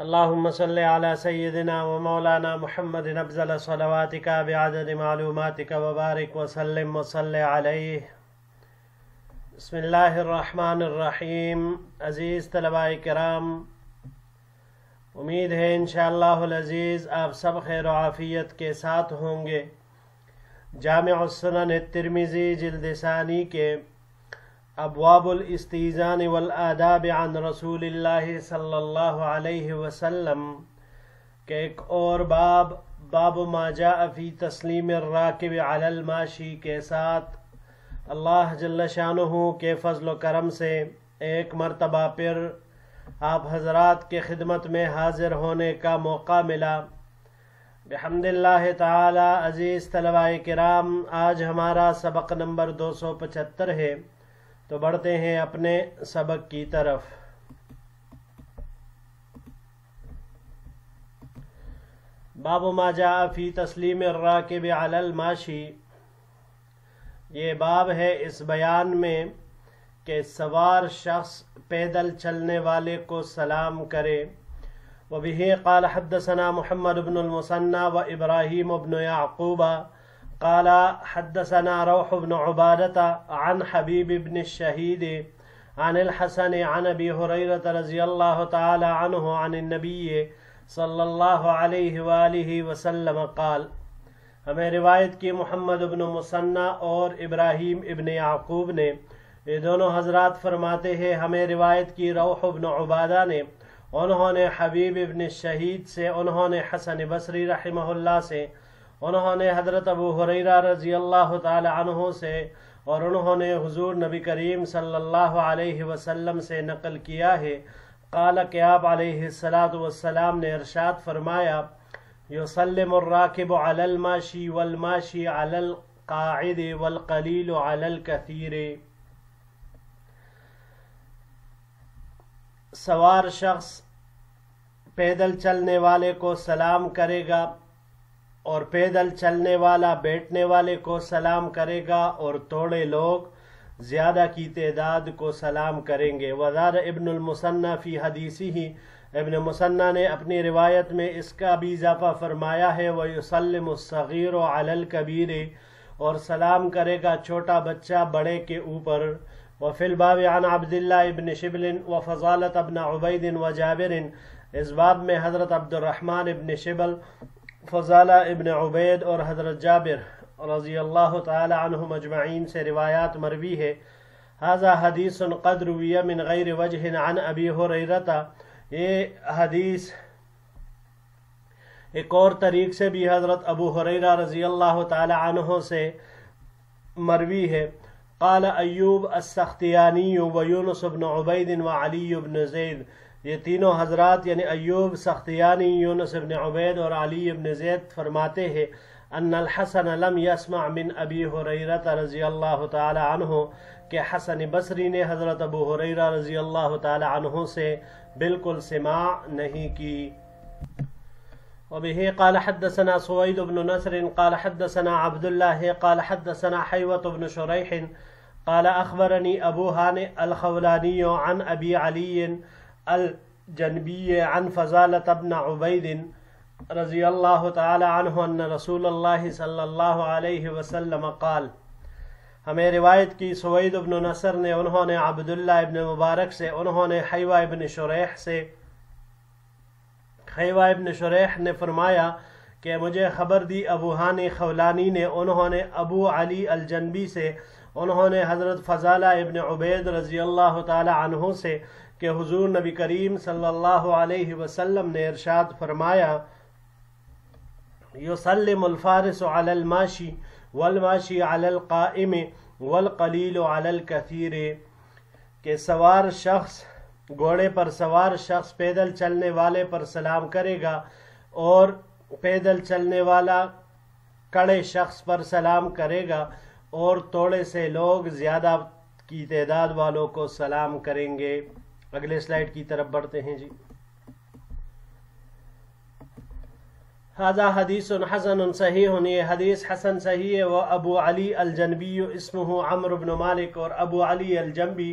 اللهم صل على سيدنا ومولانا محمد أفضل صلواتك بعدد معلوماتك وبارك وسلم وصل عليه. بسم اللہ الرحمن الرحیم. عزیز طلباء کرام، امید ہے انشاءاللہ العزیز آپ سب خیر و عافیت کے ساتھ ہوں گے. جامع السنن الترمذی جلد ثانی کے ابواب الاستئذان والآداب عن رسول اللہ صلی اللہ علیہ وسلم کے ایک اور باب ما جاء فی تسلیم الراکب علی الماشی کے ساتھ اللہ جل شانہ کے فضل و کرم سے ایک مرتبہ پھر آپ حضرات کے خدمت میں حاضر ہونے کا موقع ملا. بحمد اللہ تعالی. عزیز طلباء کرام، آج ہمارا سبق نمبر 275 ہے، تو بڑھتے ہیں اپنے سبق کی طرف. باب ما جاء فی تسلیم الراکب علی الماشی. یہ باب ہے اس بیان میں کہ سوار شخص پیدل چلنے والے کو سلام کرے. وبه قال حدثنا محمد بن المثنى وإبراهيم بن يعقوب قال حدثنا روح بن عبادة عن حبيب بن الشهيد عن الحسن عن أبي هريرة رضي الله تعالى عنه عن النبي صلى الله عليه وآله وسلم قال. ہمیں روایت کی محمد بن مثنى اور ابراہیم ابن یعقوب نے، یہ دونوں حضرات فرماتے ہیں ہمیں روایت کی روح بن عبادہ نے، انہوں نے حبیب ابن الشہید سے، انہوں نے حسن بصری رحمہ اللہ سے، انہوں نے حضرت ابو ہریرہ رضی اللہ تعالی عنہ سے، اور انہوں نے حضور نبی کریم صلی اللہ علیہ وسلم سے نقل کیا ہے. قال کہ آپ علیہ السلام نے ارشاد فرمایا: یسلم الراکب علی الماشی والماشی علی القاعد والقلیل علی الکثیر. سوار شخص پیدل چلنے والے کو سلام کرے گا، اور پیدل چلنے والا بیٹھنے والے کو سلام کرے گا، اور توڑے لوگ زیادہ کی تعداد کو سلام کریں گے. وزاد ابن المثنى فی حدیثہ، ابن مثنى نے اپنی روایت میں اس کا بھی اضافہ فرمایا ہے. وَيُسَلِّمُ الصَّغِيرُ عَلَى الْكَبِيرِ، اور سلام کرے گا چھوٹا بچہ بڑے کے اوپر. وفی الباب عن عبداللہ ابن شبل وفضالة ابن عبید وجابر، اس باب میں حضرت عبد الرحمن ابن شبل، فضالہ ابن عبید اور حضرت جابر رضی اللہ تعالی عنہم اجمعین سے روایات مروی ہے. ھذا حدیث قد روی من غیر وجہ عن ابی ہریرہ. یہ حدیث ایک اور طریق سے بھی حضرت ابو ہریرہ رضی اللہ تعالی عنہ سے مروی ہے. قال ایوب السختیانی ویونس بن عبید وعلی بن زید. یہ تینوں حضرات یعنی ایوب سختیانی، یونس بن عبید اور علی بن زید فرماتے ہیں ان الحسن لم يسمع من ابی ہریرہ رضی اللہ تعالی عنہ، کہ حسن بصری نے حضرت ابو ہریرہ رضی اللہ تعالی عنہ سے بالکل سماع نہیں کی. وبه قال حدثنا سويد بن نصر قال حدثنا عبد الله قال حدثنا حيوة بن شريح قال أخبرني أبو هانئ الخولاني عن أبي علي الجنبي عن فضالة بن عبيد رضي الله تعالى عنه أن رسول الله صلى الله عليه وسلم قال. ہمیں روایت کی سوید بن نصر نے، انہوں نے عبداللہ ابن مبارک سے، انہوں نے حیوہ ابن شریح سے. حیوہ ابن شریح نے فرمایا کہ مجھے خبر دی ابو ہانی خولانی نے، انہوں نے ابو علی الجنبی سے، انہوں نے حضرت فضالہ ابن عبید رضی اللہ تعالی عنہ سے، کہ حضور نبی کریم صلی اللہ علیہ وسلم نے ارشاد فرمایا: یسلم الفارس علی الماشی والماشی علی القائم والقلیل علی الکثیر. کہ سوار شخص، گھوڑے پر سوار شخص پیدل چلنے والے پر سلام کرے گا، اور پیدل چلنے والا کڑے شخص پر سلام کرے گا، اور توڑے سے لوگ زیادہ کی تعداد والوں کو سلام کریں گے. اگلے سلائیڈ کی طرف بڑھتے ہیں جی. ھذا حدیث حسن صحیح. یہ حدیث حسن صحیح ہے. وہ ابو علی الجنبی اسمہ عمرو بن مالک، اور ابو علی الجنبی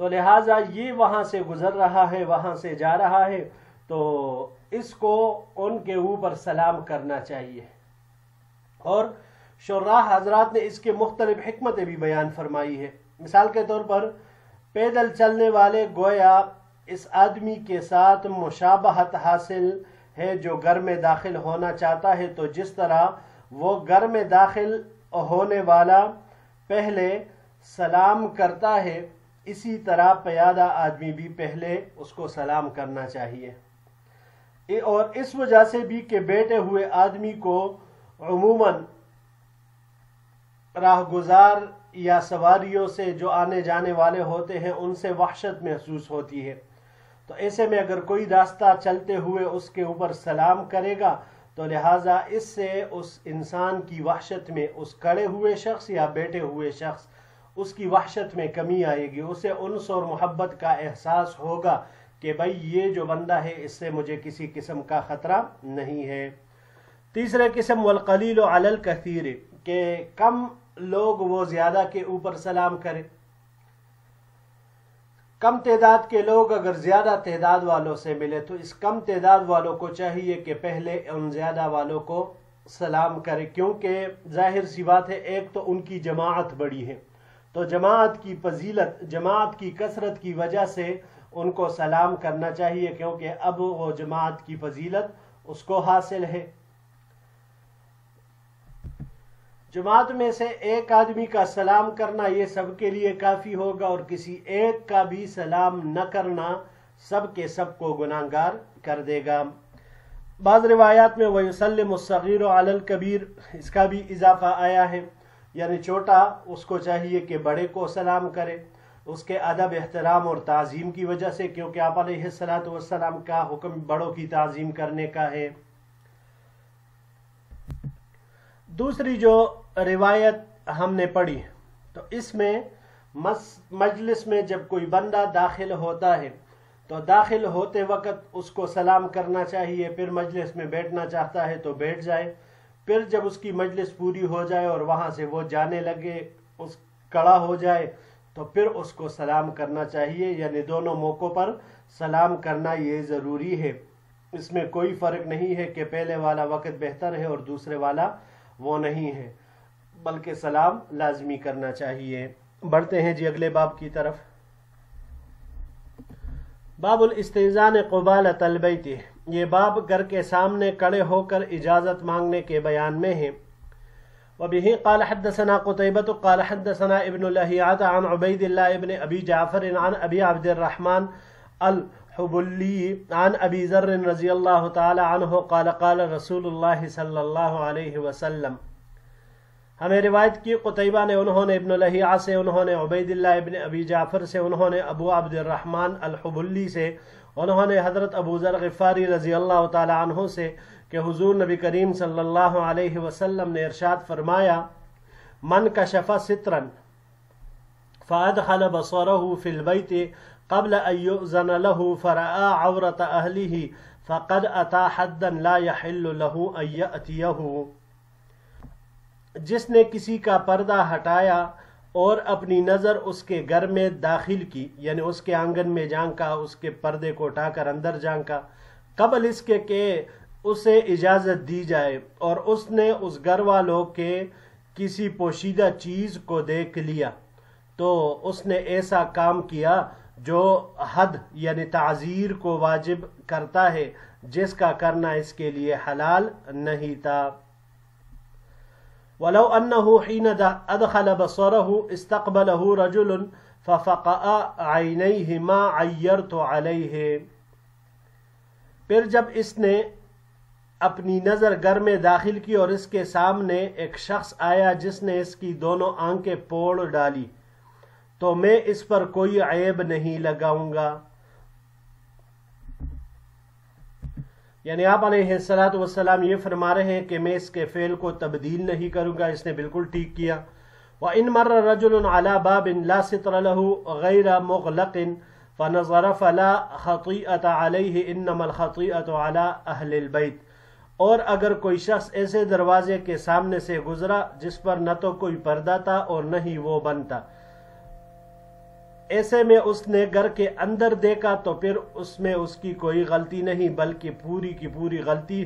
تو لہٰذا یہ وہاں سے گزر رہا ہے، وہاں سے جا رہا ہے، تو اس کو ان کے اوپر سلام کرنا چاہیے۔ اور شراح حضرات نے اس کے مختلف حکمتیں بھی بیان فرمائی ہے۔ مثال کے طور پر پیدل چلنے والے گویا اس آدمی کے ساتھ مشابہت حاصل ہے جو گھر میں داخل ہونا چاہتا ہے، تو جس طرح وہ گھر میں داخل ہونے والا پہلے سلام کرتا ہے، اسی طرح پیادہ آدمی بھی پہلے اس کو سلام کرنا چاہیے۔ اور اس وجہ سے بھی کہ بیٹھے ہوئے آدمی کو عموماً راہ گزار یا سواریوں سے جو آنے جانے والے ہوتے ہیں ان سے وحشت محسوس ہوتی ہے، تو ایسے میں اگر کوئی راستہ چلتے ہوئے اس کے اوپر سلام کرے گا تو لہٰذا اس سے اس انسان کی وحشت میں، اس کھڑے ہوئے شخص یا بیٹھے ہوئے شخص، اس کی وحشت میں کمی آئے گی، اسے انس اور محبت کا احساس ہوگا کہ بھئی یہ جو بندہ ہے اس سے مجھے کسی قسم کا خطرہ نہیں ہے۔ تیسرے قسم والقلیل علی الکثیر، کہ کم لوگ وہ زیادہ کے اوپر سلام کریں۔ کم تعداد کے لوگ اگر زیادہ تعداد والوں سے ملے تو اس کم تعداد والوں کو چاہیے کہ پہلے ان زیادہ والوں کو سلام کرے، کیونکہ ظاہر سی بات ہے ایک تو ان کی جماعت بڑی ہے، تو جماعت کی فضیلت، جماعت کی کثرت کی وجہ سے ان کو سلام کرنا چاہیے، کیونکہ اب وہ جماعت کی فضیلت اس کو حاصل ہے۔ جماعت میں سے ایک آدمی کا سلام کرنا یہ سب کے لیے کافی ہوگا، اور کسی ایک کا بھی سلام نہ کرنا سب کے سب کو گناہگار کر دے گا۔ بعض روایات میں وَيُسَلِّمُ الصَّغِيرُ عَلَى الْكَبِيرِ، اس کا بھی اضافہ آیا ہے، یعنی چھوٹا اس کو چاہیے کہ بڑے کو سلام کرے، اس کے ادب، احترام اور تعظیم کی وجہ سے، کیونکہ آپ علیہ الصلوۃ والسلام کا حکم بڑوں کی تعظیم کرنے کا ہے۔ دوسری جو روایت ہم نے پڑھی تو اس میں مجلس میں جب کوئی بندہ داخل ہوتا ہے تو داخل ہوتے وقت اس کو سلام کرنا چاہیے، پھر مجلس میں بیٹھنا چاہتا ہے تو بیٹھ جائے، پھر جب اس کی مجلس پوری ہو جائے اور وہاں سے وہ جانے لگے، اس کھڑا ہو جائے تو پھر اس کو سلام کرنا چاہیے، یعنی دونوں موقعوں پر سلام کرنا یہ ضروری ہے۔ اس میں کوئی فرق نہیں ہے کہ پہلے والا وقت بہتر ہے اور دوسرے والا وہ نہیں ہے، بلکہ سلام لازمی کرنا چاہیے۔ بڑھتے ہیں جی اگلے باب کی طرف۔ باب الاستئذان قبالۃ البیت، یہ باب گھر کے سامنے کھڑے ہو کر اجازت مانگنے کے بیان میں ہے۔ وبه قال حدثنا قتيبة قال حدثنا ابن لهيعة عن عبيد الله ابن أبي جعفر عن أبي عبد الرحمن الحبلي عن أبي ذر رضي الله تعالى عنه قال قال رسول الله صلى الله عليه وسلم۔ ہمیں روایت کی قتیبہ نے، انہوں نے ابن لہیعہ سے، انہوں نے عبید اللہ ابن ابی جعفر سے، انہوں نے ابو عبد الرحمن الحبلی سے، انہوں نے حضرت ابو ذر غفاری رضی اللہ تعالی عنہ سے کہ حضور نبی کریم صلی اللہ علیہ وسلم نے ارشاد فرمایا، من کشف سترا فادخل بصره في البيت قبل ان يؤذن له فرأى عورة اهله فقد اتى حدا لا يحل له ان يأتيه، جس نے کسی کا پردہ ہٹایا اور اپنی نظر اس کے گھر میں داخل کی، یعنی اس کے آنگن میں جھانکا، اس کے پردے کو اٹھا کر اندر جھانکا، قبل اس کے کہ اسے اجازت دی جائے، اور اس نے اس گھر والوں کے کسی پوشیدہ چیز کو دیکھ لیا، تو اس نے ایسا کام کیا جو حد یعنی تعزیر کو واجب کرتا ہے، جس کا کرنا اس کے لیے حلال نہیں تھا۔ ولو انه حين ادخل بصره استقبله رجل ففقأ عينيه ما عيرت عليه، پھر جب اس نے اپنی نظر گھر میں داخل کی اور اس کے سامنے ایک شخص آیا جس نے اس کی دونوں آنکھیں پھوڑ ڈالی، تو میں اس پر کوئی عیب نہیں لگاؤں گا۔ یعنی آپ علیہ الصلوۃ والسلام یہ فرما رہے ہیں کہ میں اس کے فعل کو تبدیل نہیں کروں گا، اس نے بالکل ٹھیک کیا۔ وَإِن مَرَّ رَجُلٌ عَلَى بَابٍ لَا سِتْرَ لَهُ غَيْرَ مُغْلَقٍ فَنَظَرَ فَلَا خَطِيئَةَ عَلَيْهِ إِنَّمَا الْخَطِيئَةُ عَلَى أَهْلِ الْبَيْتِ، اور اگر کوئی شخص ایسے دروازے کے سامنے سے گزرا جس پر نہ تو کوئی پردہ تھا اور نہ ہی وہ بند تھا، ایسے میں اس نے گھر کے اندر دیکھا تو پھر اس میں اس کی کوئی غلطی نہیں بلکہ پوری کی پوری غلطی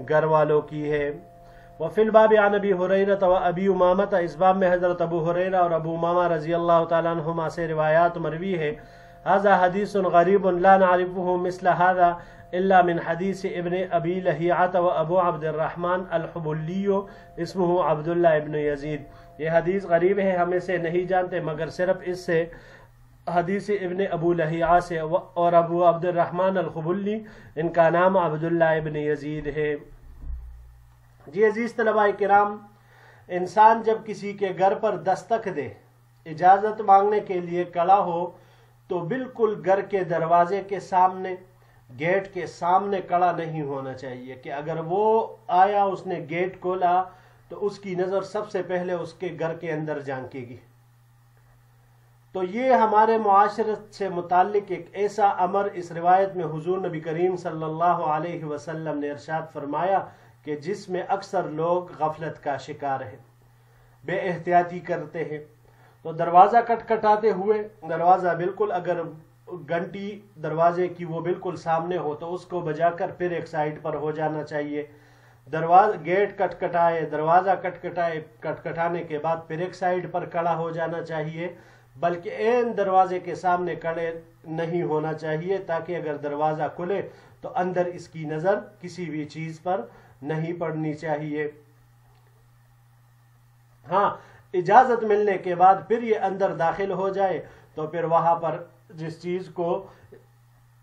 گھر والوں کی ہے۔ وفی الباب عن ابی ہریرہ و ابی امامہ، اس باب میں حضرت ابو ہریرہ اور ابو امامہ رضی اللہ تعالیٰ عنہما سے روایات مروی ہے۔ هذا حدیث غریب لا نعرفه مثل هذا الا من حدیث ابن ابی لہیعۃ و ابو عبد الرحمن الحبلی اسمہ عبداللہ ابن یزید۔ یہ حدیث غریب ہے، ہم اسے نہیں جانتے مگر صرف اس سے حدیث ابن ابو لہیعہ سے اور ابو عبد الرحمن الحبلی، ان کا نام عبداللہ ابن یزید ہے۔ جی عزیز طلباء کرام، انسان جب کسی کے گھر پر دستک دے، اجازت مانگنے کے لیے کھڑا ہو، تو بالکل گھر کے دروازے کے سامنے، گیٹ کے سامنے کھڑا نہیں ہونا چاہیے کہ اگر وہ آیا، اس نے گیٹ کھولا تو اس کی نظر سب سے پہلے اس کے گھر کے اندر جھانکے گی۔ تو یہ ہمارے معاشرت سے متعلق ایک ایسا امر اس روایت میں حضور نبی کریم صلی اللہ علیہ وسلم نے ارشاد فرمایا کہ جس میں اکثر لوگ غفلت کا شکار ہیں، بے احتیاطی کرتے ہیں۔ تو دروازہ کٹکھٹاتے ہوئے، دروازہ بالکل اگر گھنٹی دروازے کی وہ بالکل سامنے ہو تو اس کو بجا کر پھر ایک سائڈ پر ہو جانا چاہیے۔ گیٹ کٹکھٹائے، دروازہ کٹکھٹانے کے بعد پھر ایک سائڈ پر کھڑا ہو جانا چاہیے، بلکہ عین دروازے کے سامنے کھڑے نہیں ہونا چاہیے تاکہ اگر دروازہ کھلے تو اندر اس کی نظر کسی بھی چیز پر نہیں پڑنی چاہیے۔ ہاں، اجازت ملنے کے بعد پھر یہ اندر داخل ہو جائے تو پھر وہاں پر جس چیز کو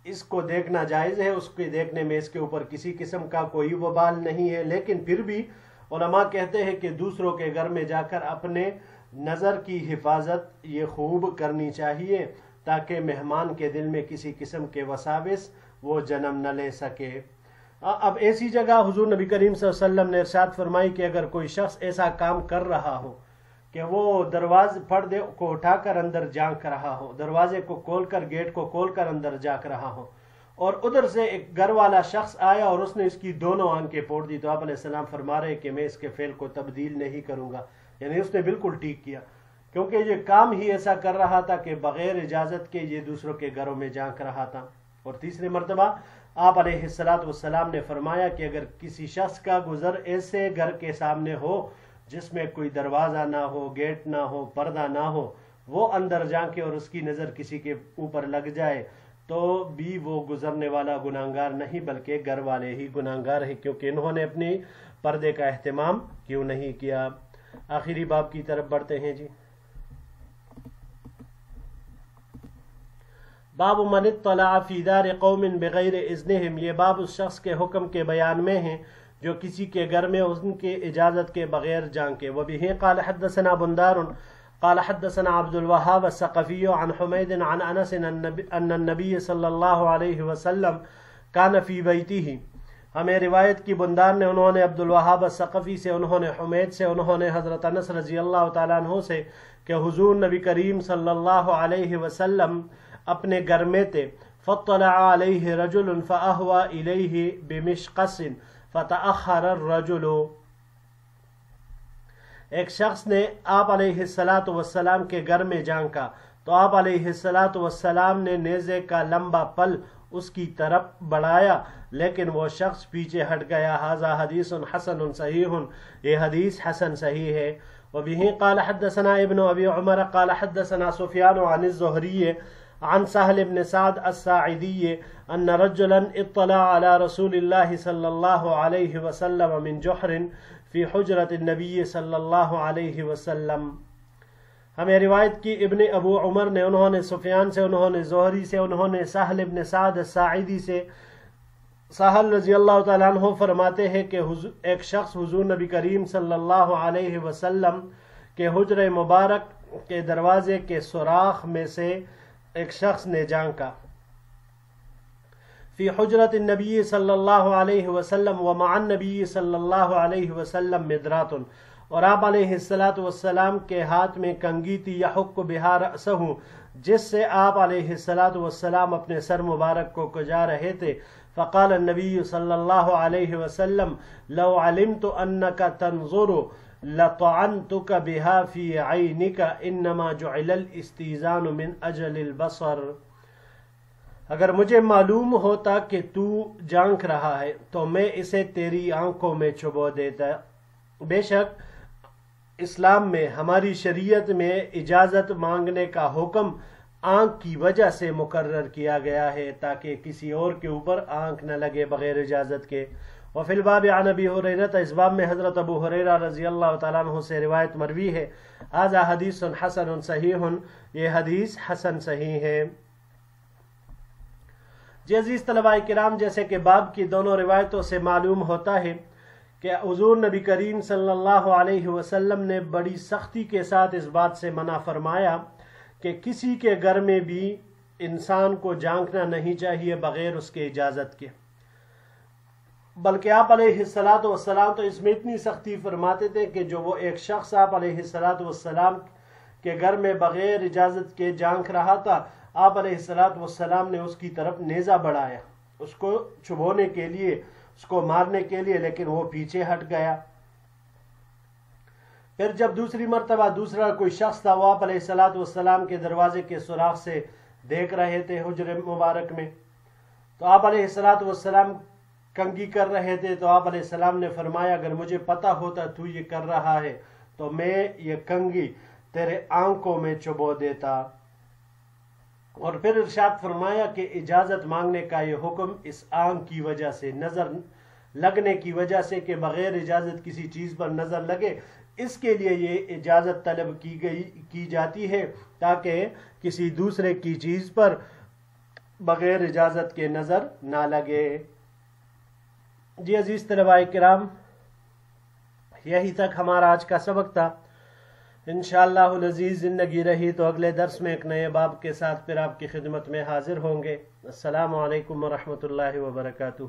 اس کو دیکھنا جائز ہے، اس کے دیکھنے میں اس کے اوپر کسی قسم کا کوئی وبال نہیں ہے، لیکن پھر بھی علماء کہتے ہیں کہ دوسروں کے گھر میں جا کر اپنے نظر کی حفاظت یہ خوب کرنی چاہیے تاکہ مہمان کے دل میں کسی قسم کے وساوس وہ جنم نہ لے سکے۔ اب ایسی جگہ حضور نبی کریم صلی اللہ علیہ وسلم نے ارشاد فرمائی کہ اگر کوئی شخص ایسا کام کر رہا ہو کہ وہ دروازے پردے کو اٹھا کر اندر جھانک رہا ہو، دروازے کو کھول کر، گیٹ کو کھول کر اندر جھانک رہا ہو، اور ادھر سے ایک گھر والا شخص آیا اور اس نے اس کی دونوں آنکھیں پھوڑ دی، تو آپ علیہ السلام فرما رہے کہ میں اس کے فعل کو تبدیل نہیں کروں گا، یعنی اس نے بالکل ٹھیک کیا، کیونکہ یہ کام ہی ایسا کر رہا تھا کہ بغیر اجازت کے یہ دوسروں کے گھروں میں جھانک رہا تھا۔ اور تیسری مرتبہ آپ علیہ السلام نے فرمایا کہ اگر کسی شخص کا گزر ایسے گھر کے سامنے ہو جس میں کوئی دروازہ نہ ہو، گیٹ نہ ہو، پردہ نہ ہو، وہ اندر جھانکے اور اس کی نظر کسی کے اوپر لگ جائے تو بھی وہ گزرنے والا گناہگار نہیں بلکہ گھر والے ہی گناہگار ہیں، کیونکہ انہوں نے اپنی پردے کا اہتمام کیوں نہیں کیا۔ آخری باب کی طرف بڑھتے ہیں جی۔ باب من اطلع فی دار قوم بغیر اذنہم، یہ باب اس شخص کے حکم کے بیان میں ہیں جو کسی کے گھر میں ان کے اجازت کے بغیر جھانکے۔ وبہ قال حدثنا بندار قال حدثنا عبد الوهاب الثقفی عن حمید عن انس ان النبی صلی اللہ علیہ وسلم کان فی بیتہ۔ ہمیں روایت کی بندار نے، انہوں نے عبد الوهاب الثقفی سے، انہوں نے حمید سے، انہوں نے حضرت انس رضی اللہ تعالیٰ عنہ سے کہ حضور نبی کریم صلی اللہ علیہ وسلم اپنے گھر میں تھے۔ فاطلع علیہ رجل فاہوى الیہ بمشقص فتأخر الرجل، ایک شخص نے آپ علیہ السلام کے گھر میں جھانکا تو آپ علیہ السلام نے نیزے کا لمبا پل اس کی طرف بڑھایا لیکن وہ شخص پیچھے ہٹ گیا۔ ھذا حدیث حسن صحیح، یہ حدیث حسن صحیح ہے۔ وبہ قال حدثنا ابن ابی عمر قال حدثنا سفیان عن الزہری عن سهل بن سعد الساعدی ان رجلا اطلع على رسول اللہ صلی اللہ علیہ وسلم من جحر فی حجرت النبی صلی اللہ علیہ وسلم۔ ہمیں روایت کی ابن ابو عمر نے، انہوں نے سفیان سے، انہوں نے زہری سے، انہوں نے سہل بن سعد الساعدی سے۔ سہل رضی اللہ تعالیٰ عنہ فرماتے ہیں کہ ایک شخص حضور نبی کریم صلی اللہ علیہ وسلم کے حجر مبارک کے دروازے کے سوراخ میں سے ایک شخص نے جھانکا۔ فی حجرت النبی صلی اللہ علیہ وسلم ومع النبی صلی اللہ علیہ وسلم مدرات، اور آپ علیہ السلام کے ہاتھ میں کنگھی تھی، یحک بہا رأسہ، جس سے آپ علیہ السلام اپنے سر مبارک کو کجا رہے تھے۔ فقال النبی صلی اللہ علیہ وسلم لو علمت انک تنظر لطعنتک بہا فی عینک انما جعل الاستیزان من اجل البصر، اگر مجھے معلوم ہوتا کہ تو جھانک رہا ہے تو میں اسے تیری آنکھوں میں چبو دیتا۔ بے شک اسلام میں، ہماری شریعت میں اجازت مانگنے کا حکم آنکھ کی وجہ سے مقرر کیا گیا ہے تاکہ کسی اور کے اوپر آنکھ نہ لگے بغیر اجازت کے۔ وفی الباب عن ابی ہریرہ، اس باب میں حضرت ابو ہریرہ رضی اللہ تعالیٰ عنہ سے روایت مروی ہے، ھذا حدیث حسن صحیح، یہ حدیث حسن صحیح ہے۔ جی عزیز طلباء کرام، جیسے کہ باب کی دونوں روایتوں سے معلوم ہوتا ہے کہ حضور نبی کریم صلی اللہ علیہ وسلم نے بڑی سختی کے ساتھ اس بات سے منع فرمایا کہ کسی کے گھر میں بھی انسان کو جھانکنا نہیں چاہیے بغیر اس کے اجازت کے، بلکہ آپ علیہ السلام تو اس میں اتنی سختی فرماتے تھے کہ جو وہ ایک شخص آپ علیہ السلام کے گھر میں بغیر اجازت کے جھانک رہا تھا، آپ علیہ السلام نے اس کی طرف نیزہ بڑھایا اس کو چبونے کے لیے، اس کو مارنے کے لیے، لیکن وہ پیچھے ہٹ گیا۔ پھر جب دوسری مرتبہ دوسرا کوئی شخص تھا، وہ آپ علیہ السلام کے دروازے کے سوراخ سے دیکھ رہے تھے حجر مبارک میں، تو آپ علیہ السلام کنگھی کر رہے تھے، تو آپ علیہ السلام نے فرمایا اگر مجھے پتا ہوتا تو یہ کر رہا ہے تو میں یہ کنگھی تیرے آنکھوں میں چبو دیتا۔ اور پھر ارشاد فرمایا کہ اجازت مانگنے کا یہ حکم اس آنکھ کی وجہ سے، نظر لگنے کی وجہ سے، کہ بغیر اجازت کسی چیز پر نظر لگے، اس کے لیے یہ اجازت طلب کی جاتی ہے تاکہ کسی دوسرے کی چیز پر بغیر اجازت کے نظر نہ لگے۔ جی عزیز طلباء کرام، یہی تک ہمارا آج کا سبق تھا۔ انشاءاللہ العزیز زندگی رہی تو اگلے درس میں ایک نئے باب کے ساتھ پھر آپ کی خدمت میں حاضر ہوں گے۔ السلام علیکم ورحمۃ اللہ وبرکاتہ۔